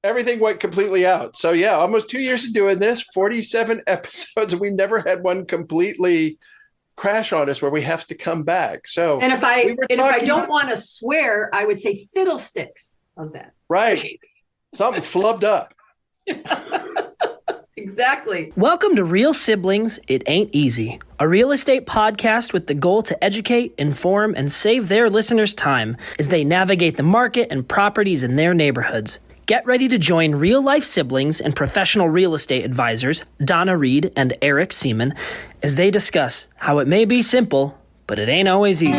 everything went completely out. So yeah, almost 2 years of doing this, 47 episodes, and we never had one completely crash on us where we have to come back. So And if we I were and if I talking, don't want to swear, I would say fiddlesticks. How's that? right, something flubbed up. Exactly. Welcome to Real Siblings, It Ain't Easy, a real estate podcast with the goal to educate, inform, and save their listeners time as they navigate the market and properties in their neighborhoods. Get ready to join real-life siblings and professional real estate advisors, Donna Reed and Eric Seemann, as they discuss how it may be simple, but it ain't always easy.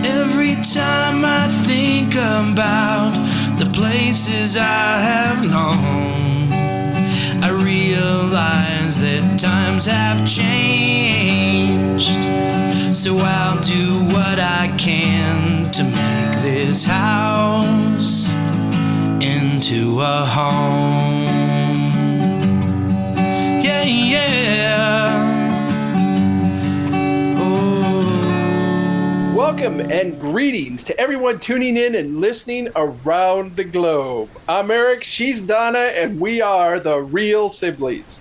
Every time I think about the places I have known, I realize that times have changed. So I'll do what I can to make this house into a home. Yeah, yeah. Oh. Welcome and greetings to everyone tuning in and listening around the globe. I'm Eric, she's Donna, and we are the Real Siblings.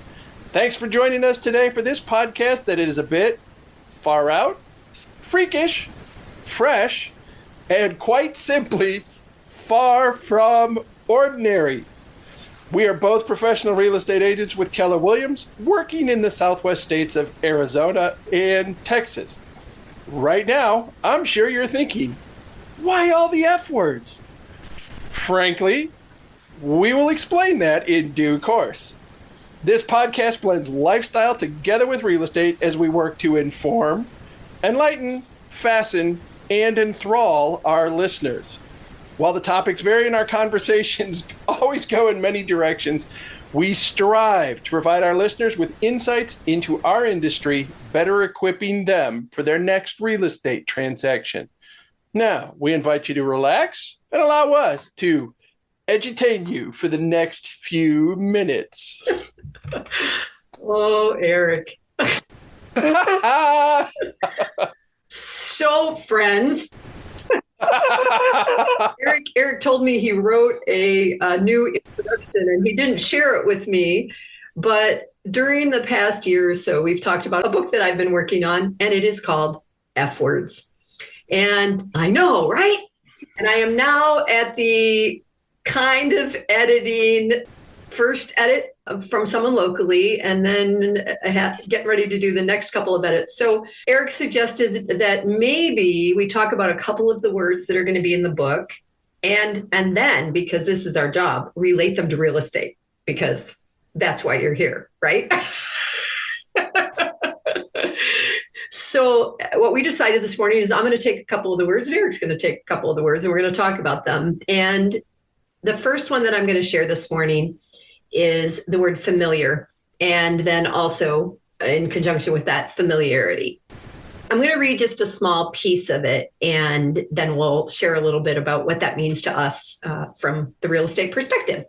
Thanks for joining us today for this podcast that is a bit far out, freakish, fresh, and quite simply far from ordinary. We are both professional real estate agents with Keller Williams, working in the southwest states of Arizona and Texas. Right now, I'm sure you're thinking, why all the F words? Frankly, we will explain that in due course. This podcast blends lifestyle together with real estate as we work to inform, enlighten, fasten, and enthrall our listeners. While the topics vary and our conversations always go in many directions, we strive to provide our listeners with insights into our industry, better equipping them for their next real estate transaction. Now, we invite you to relax and allow us to edutain you for the next few minutes. Oh, Eric. So, friends, Eric told me he wrote a new introduction and he didn't share it with me. But during the past year or so, we've talked about a book that I've been working on, and it is called F Words. And I know, right? And I am now at the kind of editing first edit from someone locally, and then getting ready to do the next couple of edits. So Eric suggested that maybe we talk about a couple of the words that are going to be in the book, and then, because this is our job, relate them to real estate, because that's why you're here, right? So what we decided this morning is I'm going to take a couple of the words, and Eric's going to take a couple of the words, and we're going to talk about them. And the first one that I'm going to share this morning is the word familiar, and then also in conjunction with that, familiarity. I'm going to read just a small piece of it, and then we'll share a little bit about what that means to us from the real estate perspective.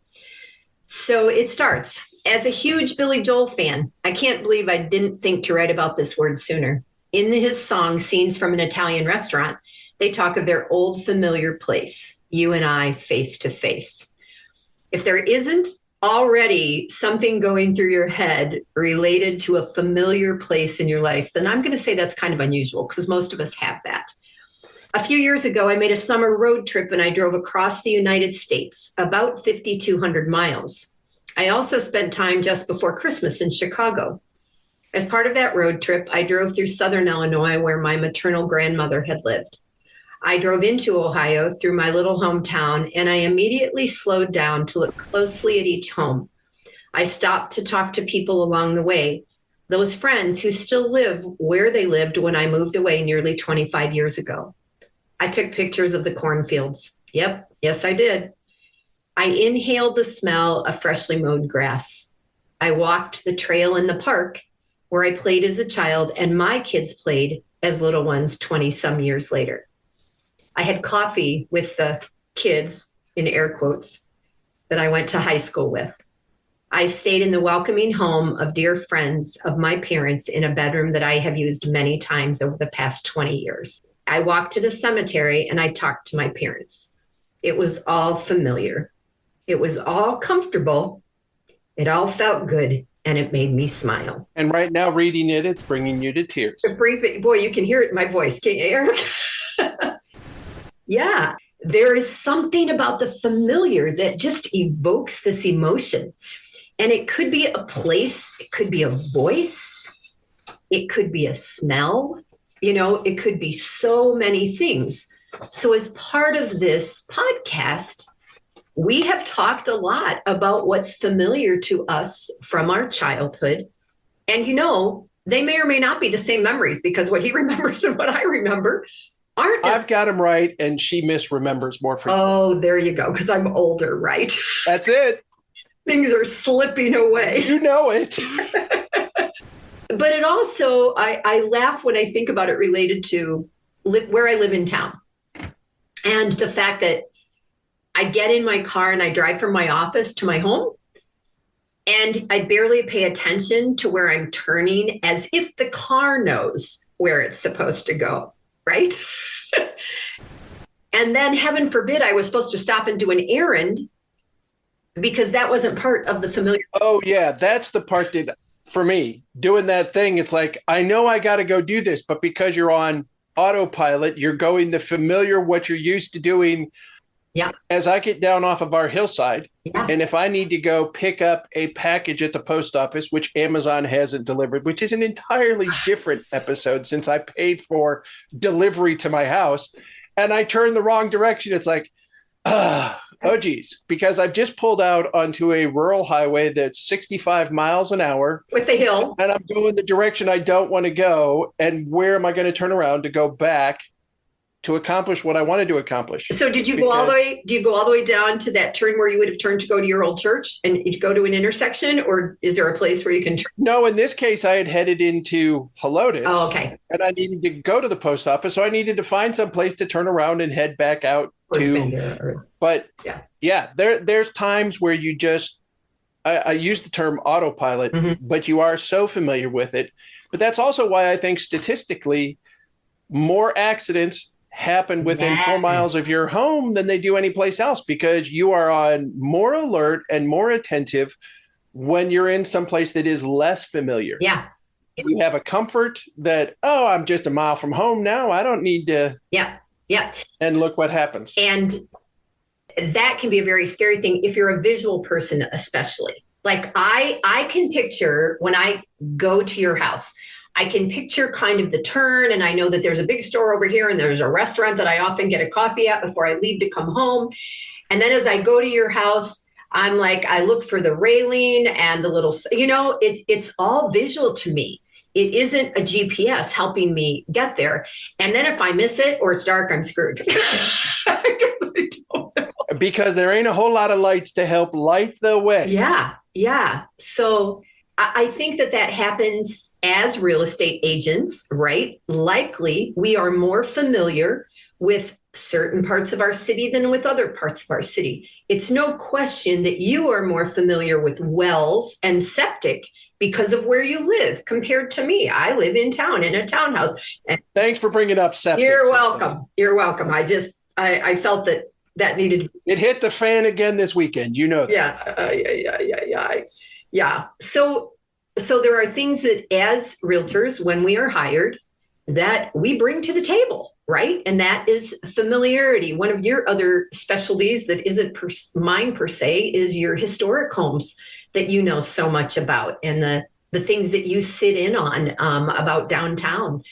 So it starts, as a huge Billy Joel fan, I can't believe I didn't think to write about this word sooner. In his song, Scenes from an Italian Restaurant, they talk of their old familiar place, you and I face to face. If there isn't already something going through your head related to a familiar place in your life, then I'm going to say that's kind of unusual, because most of us have that. A few years ago, I made a summer road trip and I drove across the United States, about 5,200 miles. I also spent time just before Christmas in Chicago. As part of that road trip, I drove through Southern Illinois, where my maternal grandmother had lived. I drove into Ohio through my little hometown, and I immediately slowed down to look closely at each home. I stopped to talk to people along the way, those friends who still live where they lived when I moved away nearly 25 years ago. I took pictures of the cornfields. Yep, yes, I did. I inhaled the smell of freshly mowed grass. I walked the trail in the park where I played as a child and my kids played as little ones 20-some years later. I had coffee with the kids, in air quotes, that I went to high school with. I stayed in the welcoming home of dear friends of my parents in a bedroom that I have used many times over the past 20 years. I walked to the cemetery and I talked to my parents. It was all familiar. It was all comfortable. It all felt good, and it made me smile. And right now, reading it, it's bringing you to tears. It brings me, boy, you can hear it in my voice, can't you, Eric? Yeah, there is something about the familiar that just evokes this emotion. And it could be a place, it could be a voice, it could be a smell, it could be so many things. So as part of this podcast, we have talked a lot about what's familiar to us from our childhood. And they may or may not be the same memories, because what he remembers and what I remember aren't. I've got him right, and she misremembers more frequently. Oh, there you go, because I'm older, right? That's it. Things are slipping away. You know it. But it also, I laugh when I think about it related to where I live in town. And the fact that I get in my car and I drive from my office to my home, and I barely pay attention to where I'm turning, as if the car knows where it's supposed to go, right? And then, heaven forbid, I was supposed to stop and do an errand, because that wasn't part of the familiar. Oh, yeah. That's the part that, for me, doing that thing, it's like, I know I got to go do this, but because you're on autopilot, you're going the familiar, what you're used to doing. Yeah. As I get down off of our hillside, and if I need to go pick up a package at the post office, which Amazon hasn't delivered, which is an entirely different episode since I paid for delivery to my house, and I turn the wrong direction, it's like, oh, geez, because I've just pulled out onto a rural highway that's 65 miles an hour. With the hill. And I'm going the direction I don't want to go. And where am I going to turn around to go back to accomplish what I wanted to accomplish? So do you go all the way down to that turn where you would have turned to go to your old church, and you go to an intersection, or is there a place where you can turn? No, in this case, I had headed into Helotes. Oh, okay. And I needed to go to the post office. So I needed to find some place to turn around and head back out to. But yeah, there's times where you just, I use the term autopilot, but you are so familiar with it. But that's also why I think statistically more accidents happen within 4 miles of your home than they do anyplace else, because you are on more alert and more attentive when you're in some place that is less familiar. Yeah. You have a comfort that, oh, I'm just a mile from home now. I don't need to. Yeah. And look what happens. And that can be a very scary thing if you're a visual person, especially. Like I can picture when I go to your house, I can picture kind of the turn, and I know that there's a big store over here and there's a restaurant that I often get a coffee at before I leave to come home. And then as I go to your house, I'm like, I look for the railing and the little, it's all visual to me. It isn't a GPS helping me get there. And then if I miss it or it's dark, I'm screwed. Because there ain't a whole lot of lights to help light the way. Yeah. So I think that happens as real estate agents, right? Likely we are more familiar with certain parts of our city than with other parts of our city. It's no question that you are more familiar with wells and septic because of where you live compared to me. I live in town in a townhouse. And thanks for bringing up septic. You're welcome. I felt that needed. It hit the fan again this weekend. You know that. Yeah. So there are things that as realtors, when we are hired, that we bring to the table, right? And that is familiarity. One of your other specialties that isn't mine per se is your historic homes that you know so much about, and the things that you sit in on about downtown.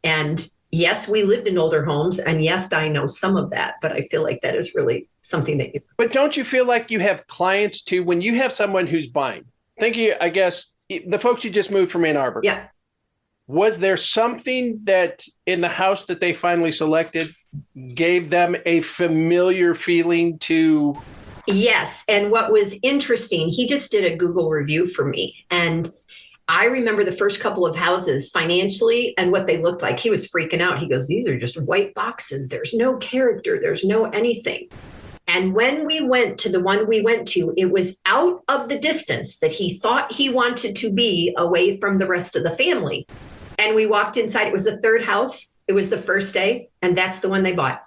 And yes, we lived in older homes, and yes, I know some of that, but I feel like that is really something that you. But don't you feel like you have clients too, when you have someone who's buying? I guess the folks you just moved from Ann Arbor. Yeah. Was there something that in the house that they finally selected gave them a familiar feeling to? Yes. And what was interesting, he just did a Google review for me. And I remember the first couple of houses financially and what they looked like. He was freaking out. He goes, these are just white boxes. There's no character. There's no anything. And when we went to the one we went to, it was out of the distance that he thought he wanted to be away from the rest of the family. And we walked inside. It was the third house. It was the first day. And that's the one they bought.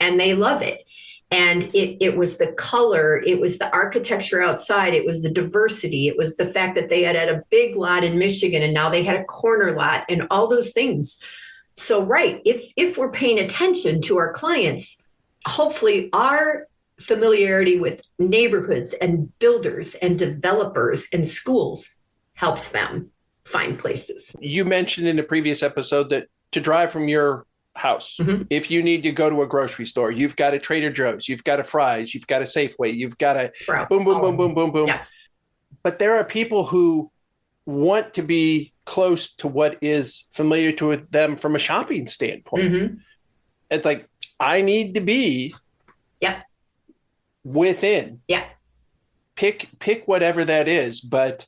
And they love it. And it was the color, it was the architecture outside, it was the diversity, it was the fact that they had a big lot in Michigan and now they had a corner lot and all those things. So, right, if we're paying attention to our clients, hopefully our familiarity with neighborhoods and builders and developers and schools helps them find places. You mentioned in a previous episode that to drive from your house, if you need to go to a grocery store, you've got a Trader Joe's, you've got a Fry's, you've got a Safeway, you've got a Sprouts. boom, boom, boom, boom, boom, boom. Yeah. But there are people who want to be close to what is familiar to them from a shopping standpoint. It's like, I need to be within. Yeah. Pick whatever that is, but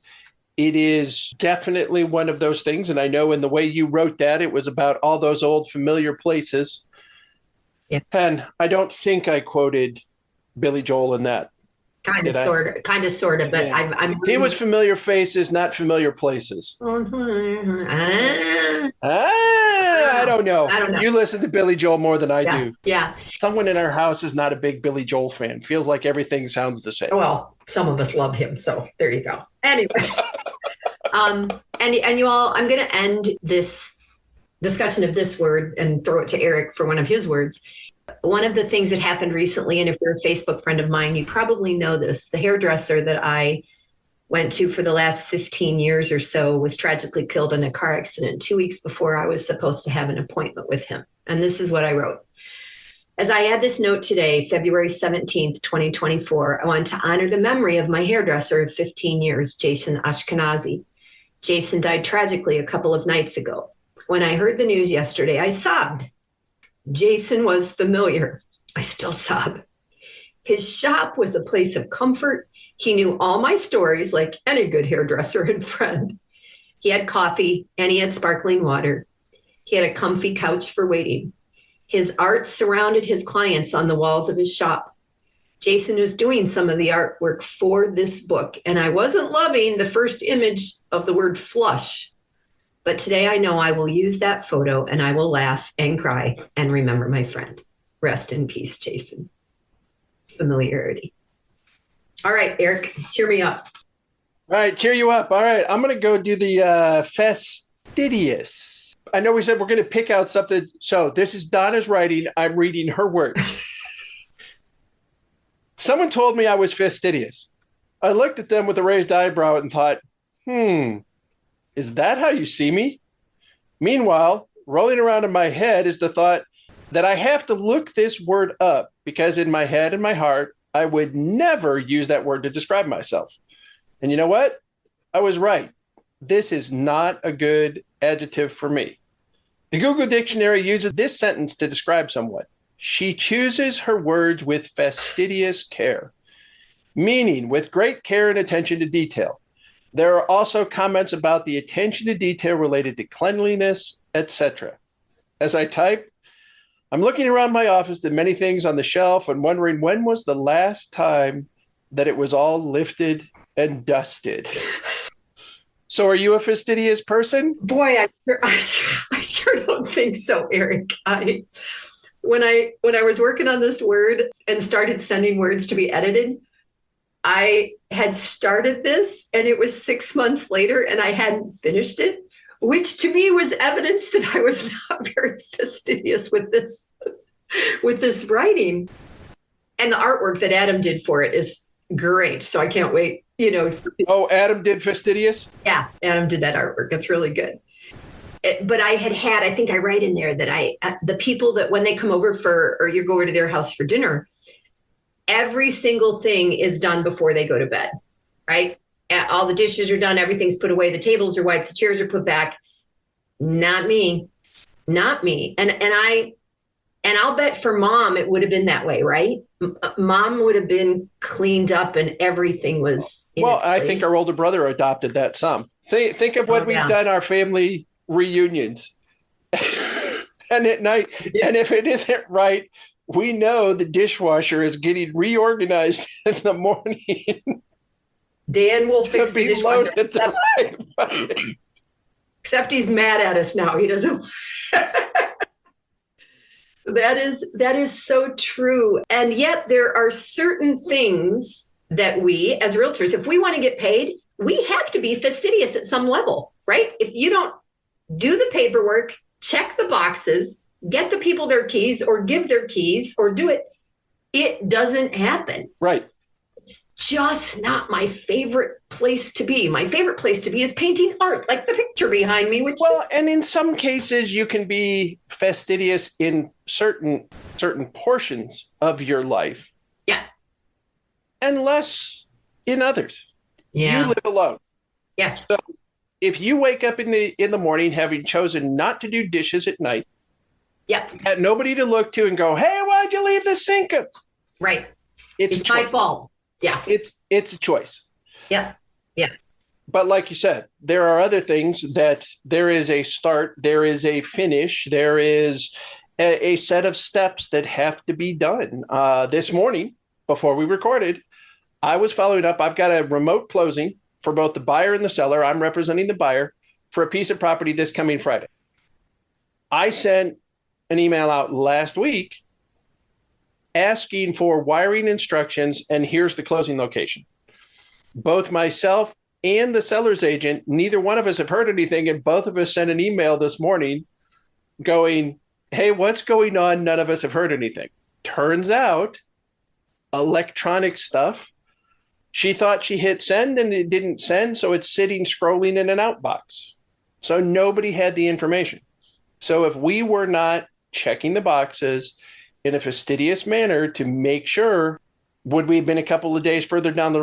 it is definitely one of those things. And I know in the way you wrote that, it was about all those old familiar places. Yeah. And I don't think I quoted Billy Joel in that. Kind of, sort of, but yeah. I'm he was familiar faces, not familiar places. I don't know. You listen to Billy Joel more than I do. Yeah. Someone in our house is not a big Billy Joel fan. Feels like everything sounds the same. Well, some of us love him, so there you go. Anyway, and you all, I'm going to end this discussion of this word and throw it to Eric for one of his words. One of the things that happened recently, and if you're a Facebook friend of mine, you probably know this, the hairdresser that I went to for the last 15 years or so was tragically killed in a car accident 2 weeks before I was supposed to have an appointment with him. And this is what I wrote. As I add this note today, February 17th, 2024, I want to honor the memory of my hairdresser of 15 years, Jason Ashkenazi. Jason died tragically a couple of nights ago. When I heard the news yesterday, I sobbed. Jason was familiar. I still sob. His shop was a place of comfort. He knew all my stories like any good hairdresser and friend. He had coffee and he had sparkling water. He had a comfy couch for waiting. His art surrounded his clients on the walls of his shop. Jason was doing some of the artwork for this book, and I wasn't loving the first image of the word flush. But today I know I will use that photo and I will laugh and cry and remember my friend. Rest in peace, Jason. Familiarity. All right, Eric, cheer me up. All right, cheer you up. All right, I'm going to go do the fastidious. I know we said we're going to pick out something. So this is Donna's writing. I'm reading her words. Someone told me I was fastidious. I looked at them with a raised eyebrow and thought, is that how you see me? Meanwhile, rolling around in my head is the thought that I have to look this word up because in my head and my heart, I would never use that word to describe myself. And you know what? I was right. This is not a good adjective for me. The Google Dictionary uses this sentence to describe someone. She chooses her words with fastidious care, meaning with great care and attention to detail. There are also comments about the attention to detail related to cleanliness, etc. As I type, I'm looking around my office at many things on the shelf and wondering when was the last time that it was all lifted and dusted. So are you a fastidious person? Boy, I sure don't think so, Eric. When I was working on this word and started sending words to be edited, I had started this and it was 6 months later and I hadn't finished it, which to me was evidence that I was not very fastidious with this writing. And the artwork that Adam did for it is great. So I can't wait, Oh, Adam did fastidious? Yeah, Adam did that artwork. It's really good. But I think I write in there that the people that when they come over or you go over to their house for dinner, every single thing is done before they go to bed, right? All the dishes are done. Everything's put away. The tables are wiped. The chairs are put back. Not me. And I'll bet for Mom, it would have been that way, right? Mom would have been cleaned up and everything was in its place. I think our older brother adopted that some. Think of what we've done our family reunions. And at night, and if it isn't right, we know the dishwasher is getting reorganized in the morning. Dan will fix the dishwasher. Except he's mad at us now. He doesn't. That is so true. And yet there are certain things that we as realtors, if we want to get paid, we have to be fastidious at some level, right? If you don't do the paperwork, check the boxes, get the people their keys or give their keys or do it, it doesn't happen. Right. It's just not my favorite place to be. My favorite place to be is painting art, like the picture behind me. And in some cases, you can be fastidious in certain portions of your life. Yeah. And less in others. Yeah. You live alone. Yes. So if you wake up in the morning having chosen not to do dishes at night, yep, you got nobody to look to and go, hey, why'd you leave the sink up? Right. It's my fault. Yeah. It's a choice. Yeah. Yeah. But like you said, there are other things that there is a start, there is a finish, there is a set of steps that have to be done. This morning, before we recorded, I was following up. I've got a remote closing for both the buyer and the seller. I'm representing the buyer for a piece of property this coming Friday. I sent an email out last week asking for wiring instructions, and here's the closing location. Both myself and the seller's agent, neither one of us have heard anything, and both of us sent an email this morning going, hey, what's going on? None of us have heard anything. Turns out, electronic stuff. She thought she hit send and it didn't send, so it's sitting scrolling in an outbox. So nobody had the information. So if we were not checking the boxes in a fastidious manner to make sure, would we have been a couple of days further down the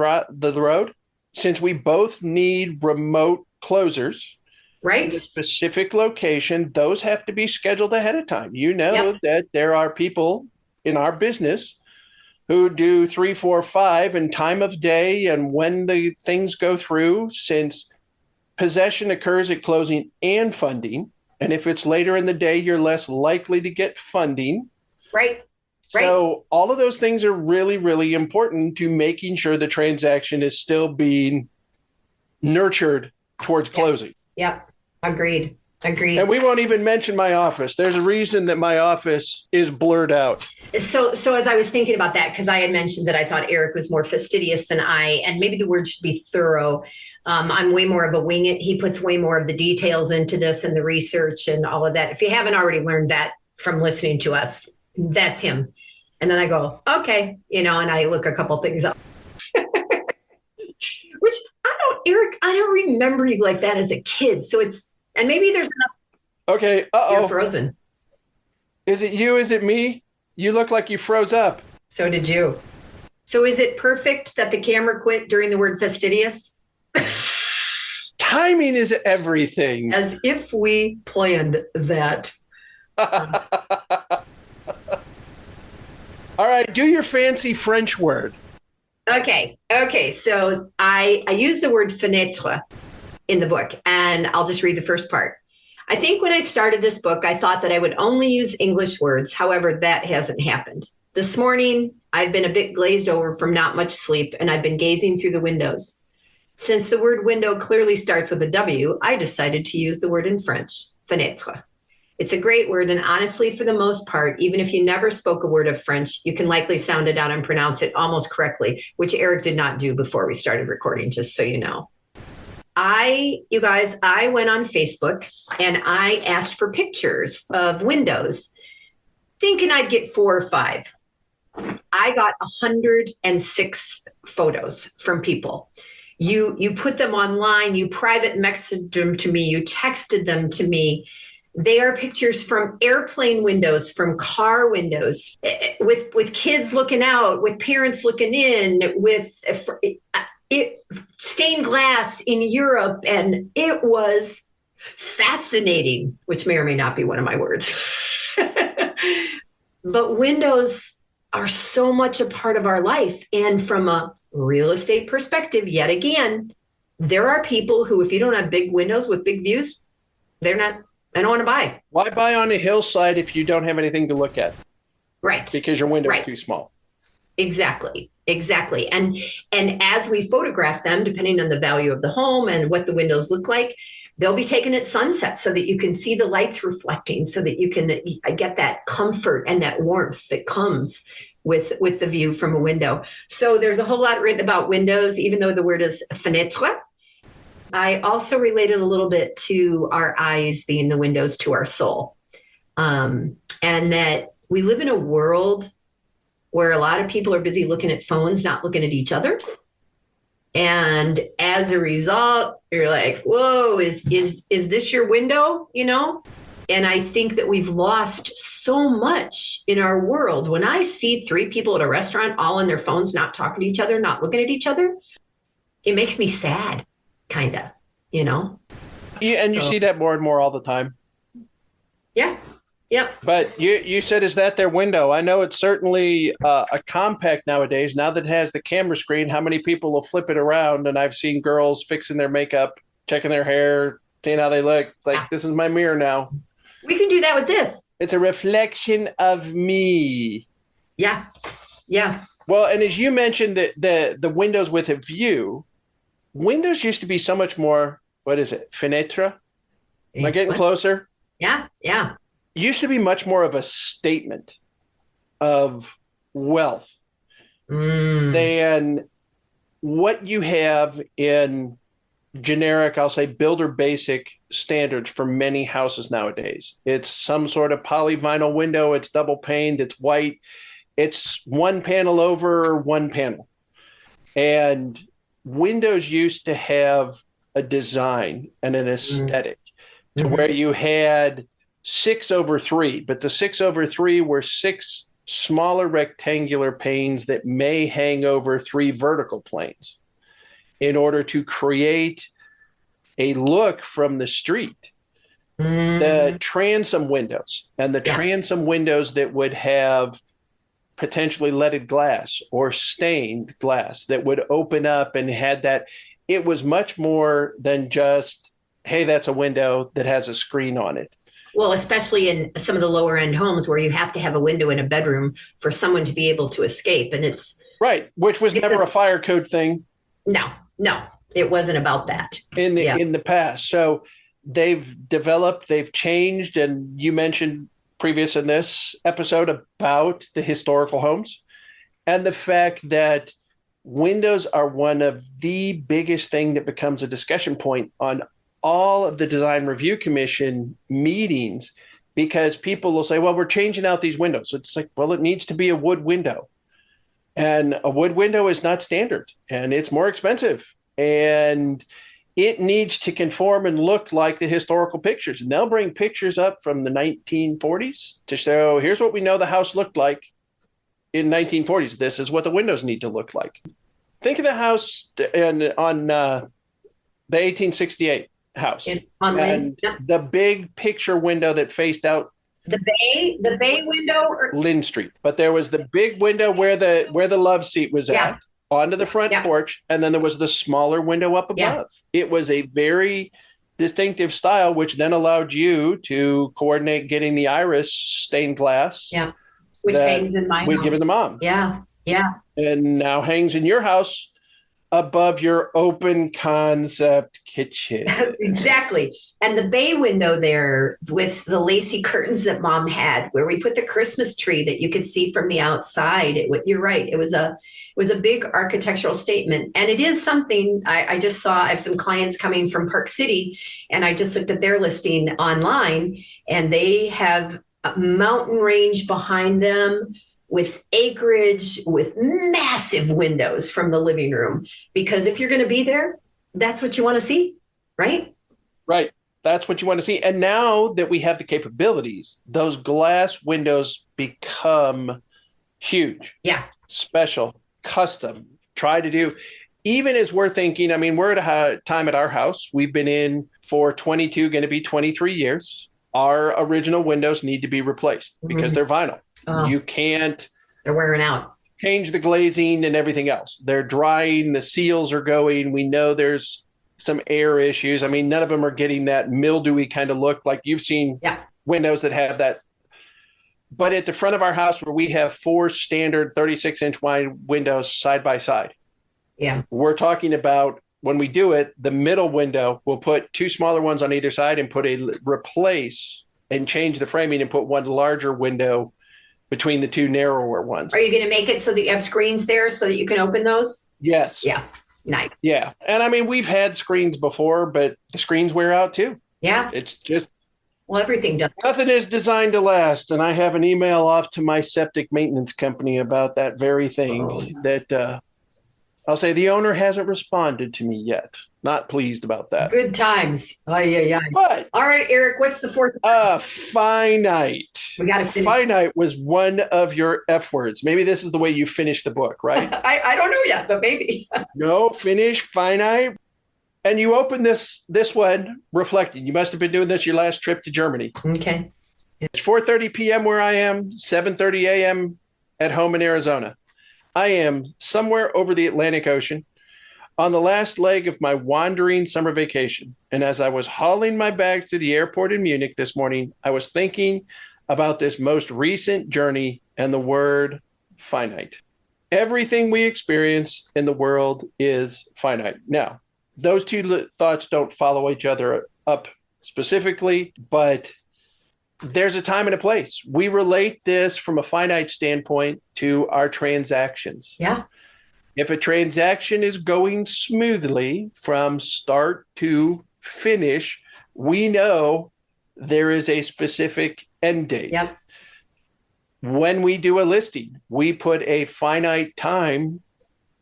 road? Since we both need remote closers, right? In a specific location, those have to be scheduled ahead of time. You know that there are people in our business who do 3, 4, 5 and time of day and when the things go through, since possession occurs at closing and funding. And if it's later in the day, you're less likely to get funding. Right. So all of those things are really, really important to making sure the transaction is still being nurtured towards closing. Yep. Agreed. And we won't even mention my office. There's a reason that my office is blurred out. So as I was thinking about that, because I had mentioned that I thought Eric was more fastidious than I, and maybe the word should be thorough. I'm way more of a wing it. He puts way more of the details into this and the research and all of that. If you haven't already learned that from listening to us, that's him. And then I go, okay, and I look a couple things up. Which Eric, I don't remember you like that as a kid. So and maybe there's enough. Okay. You're frozen. Is it you? Is it me? You look like you froze up. So did you. So is it perfect that the camera quit during the word fastidious? Timing is everything. As if we planned that. All right. Do your fancy French word. Okay. So I use the word fenêtre in the book, and I'll just read the first part. I think when I started this book, I thought that I would only use English words. However, that hasn't happened. This morning, I've been a bit glazed over from not much sleep, and I've been gazing through the windows. Since the word window clearly starts with a W, I decided to use the word in French, fenêtre. It's a great word, and honestly, for the most part, even if you never spoke a word of French, you can likely sound it out and pronounce it almost correctly, which Eric did not do before we started recording, just so you know. I went on Facebook and I asked for pictures of windows, thinking I'd get 4 or 5. I got 106 photos from people. You put them online, you private messaged them to me, you texted them to me. They are pictures from airplane windows, from car windows, with kids looking out, with parents looking in, with stained glass in Europe. And it was fascinating, which may or may not be one of my words. But windows are so much a part of our life. And from a real estate perspective, yet again, there are people who, if you don't have big windows with big views, they don't want to buy. Why buy on a hillside if you don't have anything to look at? Right. Because your window is too small. Exactly. And as we photograph them, depending on the value of the home and what the windows look like, they'll be taken at sunset so that you can see the lights reflecting, so that you can get that comfort and that warmth that comes with the view from a window. So there's a whole lot written about windows, even though the word is fenêtre. I also related a little bit to our eyes being the windows to our soul. And that we live in a world where a lot of people are busy looking at phones, not looking at each other. And as a result, you're like, whoa, is this your window? You know? And I think that we've lost so much in our world. When I see 3 people at a restaurant, all on their phones, not talking to each other, not looking at each other, it makes me sad, kind of, you know? Yeah, and you see that more and more all the time. Yeah. Yep. But you said, is that their window? I know it's certainly a compact nowadays. Now that it has the camera screen, how many people will flip it around? And I've seen girls fixing their makeup, checking their hair, seeing how they look. Like, this is my mirror now. We can do that with this. It's a reflection of me. Yeah. Yeah. Well, and as you mentioned, the windows with a view, windows used to be so much more, what is it, fenêtre? Am I getting closer? Yeah. Yeah. Used to be much more of a statement of wealth than what you have in generic, I'll say, builder basic standards for many houses nowadays. It's some sort of polyvinyl window. It's double paned. It's white. It's one panel over one panel. And windows used to have a design and an aesthetic to where you had 6/3, but the 6/3 were 6 smaller rectangular panes that may hang over 3 vertical planes in order to create a look from the street. The transom windows and the transom windows that would have potentially leaded glass or stained glass that would open up and had that. It was much more than just, hey, that's a window that has a screen on it. Well, especially in some of the lower end homes where you have to have a window in a bedroom for someone to be able to escape. And it's right, which was never a fire code thing. No, it wasn't about that in the past. So they've developed, they've changed. And you mentioned previous in this episode about the historical homes and the fact that windows are one of the biggest thing that becomes a discussion point on all of the design review commission meetings, because people will say, well, we're changing out these windows. It's like, well, it needs to be a wood window, and a wood window is not standard and it's more expensive and it needs to conform and look like the historical pictures. And they'll bring pictures up from the 1940s to show, here's what we know the house looked like in 1940s. This is what the windows need to look like. Think of the house on the 1868 house and the big picture window that faced out the bay window Lynn Street. But there was the big window where the love seat was at onto the front porch, and then there was the smaller window up above. It was a very distinctive style, which then allowed you to coordinate getting the iris stained glass. Yeah, which hangs in my house. We'd given the mom. Yeah, yeah. And now hangs in your house above your open concept kitchen. Exactly. And the bay window there with the lacy curtains that mom had, where we put the Christmas tree that you could see from the outside. You're right. It was a big architectural statement. And it is something I just saw. I have some clients coming from Park City, and I just looked at their listing online, and they have a mountain range behind them with acreage, with massive windows from the living room. Because if you're going to be there, that's what you want to see, right? Right. That's what you want to see. And now that we have the capabilities, those glass windows become huge. Yeah. Special, custom, try to do. Even as we're thinking, I mean, we're at a time at our house. We've been in for 22, going to be 23 years. Our original windows need to be replaced because they're vinyl. You can't. They're wearing out. Change the glazing and everything else. They're drying. The seals are going. We know there's some air issues. I mean, none of them are getting that mildewy kind of look like you've seen windows that have that. But at the front of our house, where we have 4 standard 36-inch wide windows side by side, we're talking about when we do it, the middle window, we'll put two smaller ones on either side and replace and change the framing and put one larger window between the two narrower ones. Are you going to make it so that you have screens there so that you can open those? Yes. Yeah. Nice. Yeah. And I mean, we've had screens before, but the screens wear out too. Yeah. It's just. Well, everything does. Nothing is designed to last. And I have an email off to my septic maintenance company about that very thing that I'll say the owner hasn't responded to me yet. Not pleased about that. Good times. Oh, yeah. But all right, Eric, what's the fourth? Finite. We got to finish. Finite was one of your F words. Maybe this is the way you finish the book, right? I don't know yet, but maybe. No, finish, finite. And you open this one reflecting. You must have been doing this your last trip to Germany. Okay. It's 4:30 p.m. where I am, 7:30 a.m. at home in Arizona. I am somewhere over the Atlantic Ocean on the last leg of my wandering summer vacation. And as I was hauling my bag to the airport in Munich this morning, I was thinking about this most recent journey and the word finite. Everything we experience in the world is finite. Now, those two thoughts don't follow each other up specifically, but there's a time and a place. We relate this from a finite standpoint to our transactions. Yeah. If a transaction is going smoothly from start to finish, we know there is a specific end date. Yep. When we do a listing, we put a finite time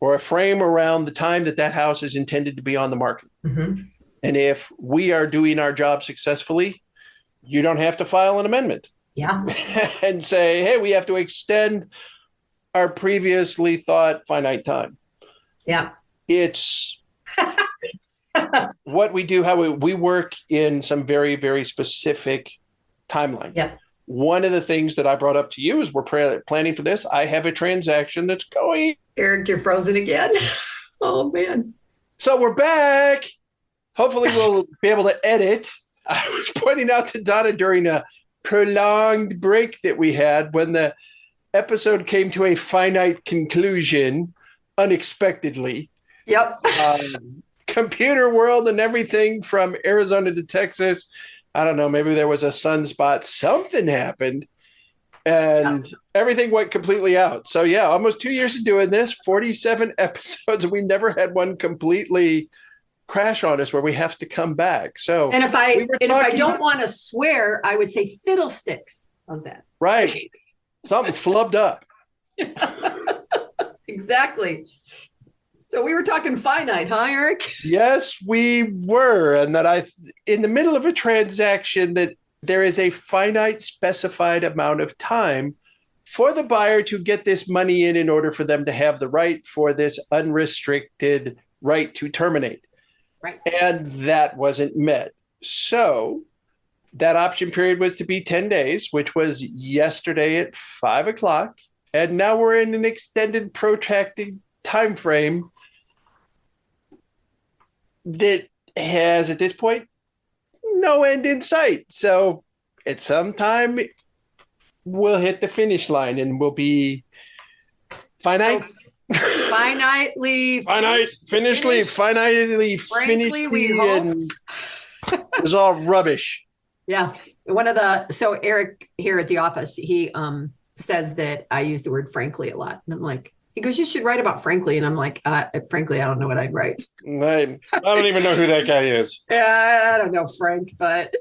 or a frame around the time that house is intended to be on the market. Mm-hmm. And if we are doing our job successfully, you don't have to file an amendment. Yeah. And say, hey, we have to extend our previously thought finite time. Yeah. It's what we do, how we work in some very, very specific timeline. Yeah. One of the things that I brought up to you is we're planning for this. I have a transaction that's going. Eric, you're frozen again. Oh, man. So we're back. Hopefully we'll be able to edit. I was pointing out to Donna during a prolonged break that we had when the episode came to a finite conclusion unexpectedly. Yep. Computer world and everything from Arizona to Texas. I don't know, maybe there was a sunspot. Something happened and everything went completely out. So yeah, almost 2 years of doing this, 47 episodes, and we never had one completely crash on us where we have to come back. So and if I don't want to swear, I would say fiddlesticks. How's that? Right. Something flubbed up. Exactly. So we were talking finite, huh, Eric? Yes, we were. And that in the middle of a transaction, that there is a finite specified amount of time for the buyer to get this money in order for them to have the right for this unrestricted right to terminate. Right. And that wasn't met. So that option period was to be 10 days, which was yesterday at 5 o'clock. And now we're in an extended, protracted time frame that has, at this point, no end in sight. So at some time, we'll hit the finish line and we'll be finite. Finitely. Finitely. Frankly, we hope. It was all rubbish. Yeah. So Eric here at the office, he says that I use the word frankly a lot. And I'm like, he goes, you should write about frankly. And I'm like, frankly, I don't know what I'd write. I don't even know who that guy is. Yeah, I don't know, Frank, but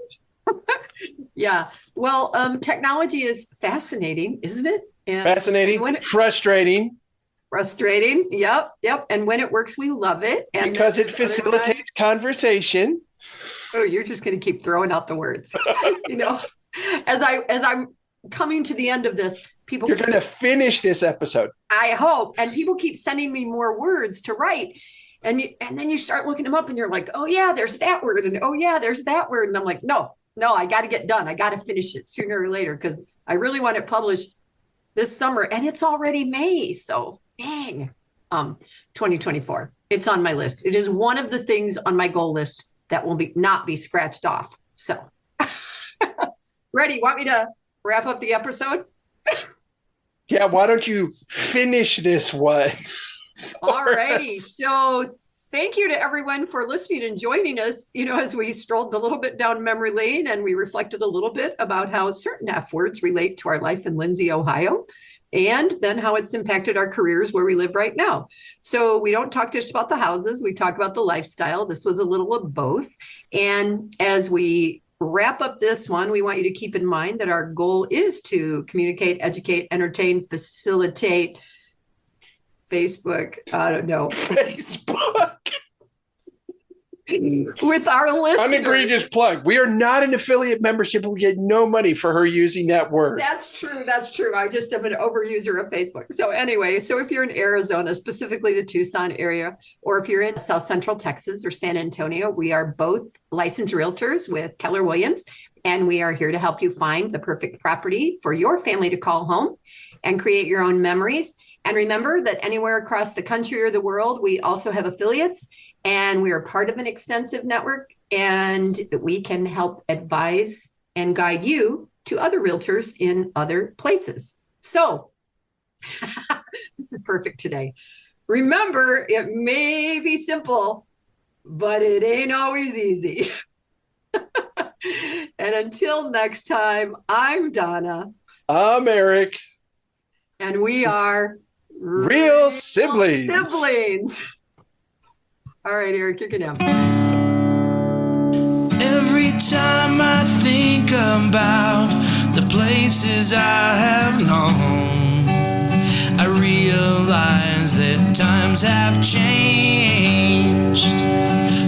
yeah. Well, technology is fascinating, isn't it? Fascinating, frustrating. Frustrating. Yep. And when it works, we love it. And because it facilitates conversation. Oh, you're just going to keep throwing out the words. As I'm coming to the end of this, you're going to finish this episode. I hope. And people keep sending me more words to write. And then you start looking them up and you're like, oh yeah, there's that word. And oh yeah, there's that word. And I'm like, no, I got to get done. I got to finish it sooner or later because I really want it published this summer. And it's already May. So dang, 2024. It's on my list. It is one of the things on my goal list that will not be scratched off. So ready? Want me to wrap up the episode? Yeah, why don't you finish this one? Alrighty. So Thank you to everyone for listening and joining us, as we strolled a little bit down memory lane and we reflected a little bit about how certain F words relate to our life in Lindsey, Ohio, and then how it's impacted our careers where we live right now. So we don't talk just about the houses, we talk about the lifestyle. This was a little of both. And as we wrap up this one, we want you to keep in mind that our goal is to communicate, educate, entertain, facilitate, Facebook, I don't know. Facebook. With our listeners. An egregious plug. We are not an affiliate membership. We get no money for her using that word. That's true. I just am an overuser of Facebook. So anyway, if you're in Arizona, specifically the Tucson area, or if you're in South Central Texas or San Antonio, we are both licensed realtors with Keller Williams, and we are here to help you find the perfect property for your family to call home and create your own memories. And remember that anywhere across the country or the world, we also have affiliates, and we are part of an extensive network, and we can help advise and guide you to other realtors in other places. So this is perfect today. Remember, it may be simple, but it ain't always easy. And until next time, I'm Donna. I'm Eric. And we are Real Siblings. All right, Eric, you can have. Every time I think about the places I have known, I realize that times have changed.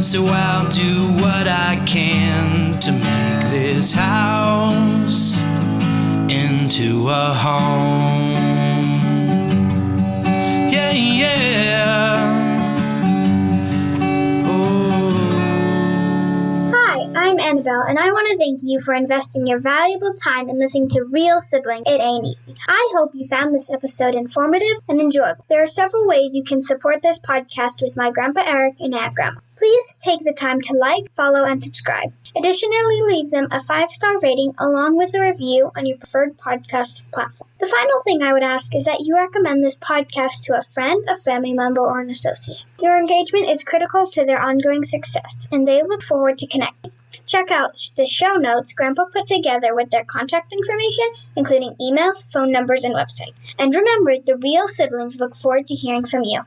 So I'll do what I can to make this house into a home. Yeah. I'm Annabelle, and I want to thank you for investing your valuable time in listening to Real Sibling. It Ain't Easy. I hope you found this episode informative and enjoyable. There are several ways you can support this podcast with my Grandpa Eric and Aunt Grandma. Please take the time to like, follow, and subscribe. Additionally, leave them a 5-star rating along with a review on your preferred podcast platform. The final thing I would ask is that you recommend this podcast to a friend, a family member, or an associate. Your engagement is critical to their ongoing success, and they look forward to connecting. Check out the show notes Grandpa put together with their contact information, including emails, phone numbers, and website. And remember, the Real Siblings look forward to hearing from you.